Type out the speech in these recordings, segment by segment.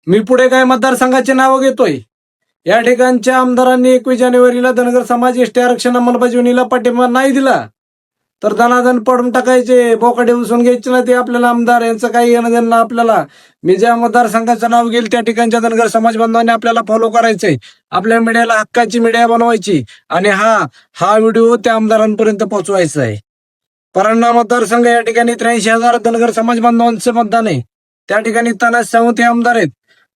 मी पुढे काय मतदारसंघाची नावं घेतोय. या ठिकाणच्या आमदारांनी 21 जानेवारीला धनगर समाज एसटी आरक्षण अंमलबजावणीला पाठिंबा नाही दिला तर दणादण पडून टाकायचे, बोकाडे उचलून घ्यायचे ना ते आपल्याला आमदार. यांचं काही येणं देणं आपल्याला. मी ज्या मतदारसंघाचं नाव घेईल त्या ठिकाणच्या धनगर समाज बांधवांनी आपल्याला फॉलो करायचंय. आपल्या मीडियाला हक्काची मीडिया बनवायची आणि हा व्हिडिओ त्या आमदारांपर्यंत पोहोचवायचा आहे. परांडा मतदारसंघ या ठिकाणी 83,000 धनगर समाज बांधवांचं मतदान आहे. त्या ठिकाणी तानाजी सावंत हे आमदार आहेत.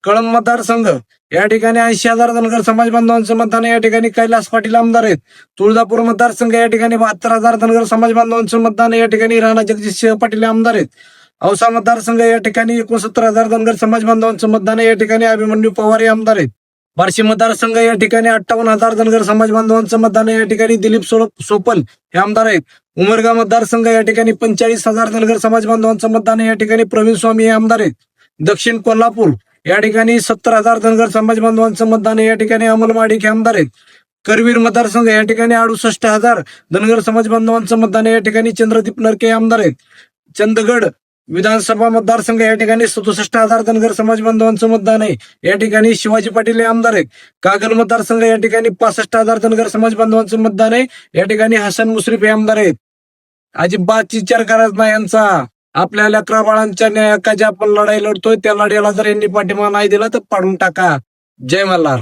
कळंब मतदारसंघ या ठिकाणी 80,000 धनगर समाज बांधवांचं मतदान आहे. या ठिकाणी कैलास पाटील आमदार आहेत. तुळजापूर मतदारसंघ या ठिकाणी 72,000 धनगर समाज बांधवांचं मतदान आहे. या ठिकाणी राणा जगदीश पाटील आमदार आहेत. औसा मतदारसंघ या ठिकाणी 69,000 धनगर समाज बांधवांचं मतदान आहे. या ठिकाणी अभिमन्यू पवार हे आमदार आहेत. बार्शी मतदारसंघ या ठिकाणी 58,000 धनगर समाज बांधवांचं मतदान आहे. या ठिकाणी दिलीप सोपल हे आमदार आहेत. उमरगा मतदारसंघ या ठिकाणी 45,000 धनगर समाज बांधवांचं मतदान आहे. या ठिकाणी प्रवीण स्वामी हे आमदार आहेत. दक्षिण कोल्हापूर या ठिकाणी 70,000 धनगर समाज बांधवांचं मतदान आहे. या ठिकाणी अमोल माडिक हे आमदार आहेत. करवीर मतदारसंघ या ठिकाणी 68,000 धनगर समाज बांधवांचं मतदान आहे. या ठिकाणी चंद्रदीप नरके हे आमदार आहेत. चंदगड विधानसभा मतदारसंघ या ठिकाणी 67,000 धनगर समाज बांधवांचं मतदान आहे. या ठिकाणी शिवाजी पाटील हे आमदार आहेत. कागल मतदारसंघ या ठिकाणी 65,000 धनगर समाज बांधवांचं मतदान आहे. या ठिकाणी हसन मुश्रीफ हे आमदार आहेत. अजिबात विचार करायचा नाही यांचा. आपल्या लेकरा बाळांच्या न्यायाची आपण लढाई लढतोय, त्या लढ्याला जर यांनी पाठिंबा नाही दिला तर पाडून टाका. जय मल्हार.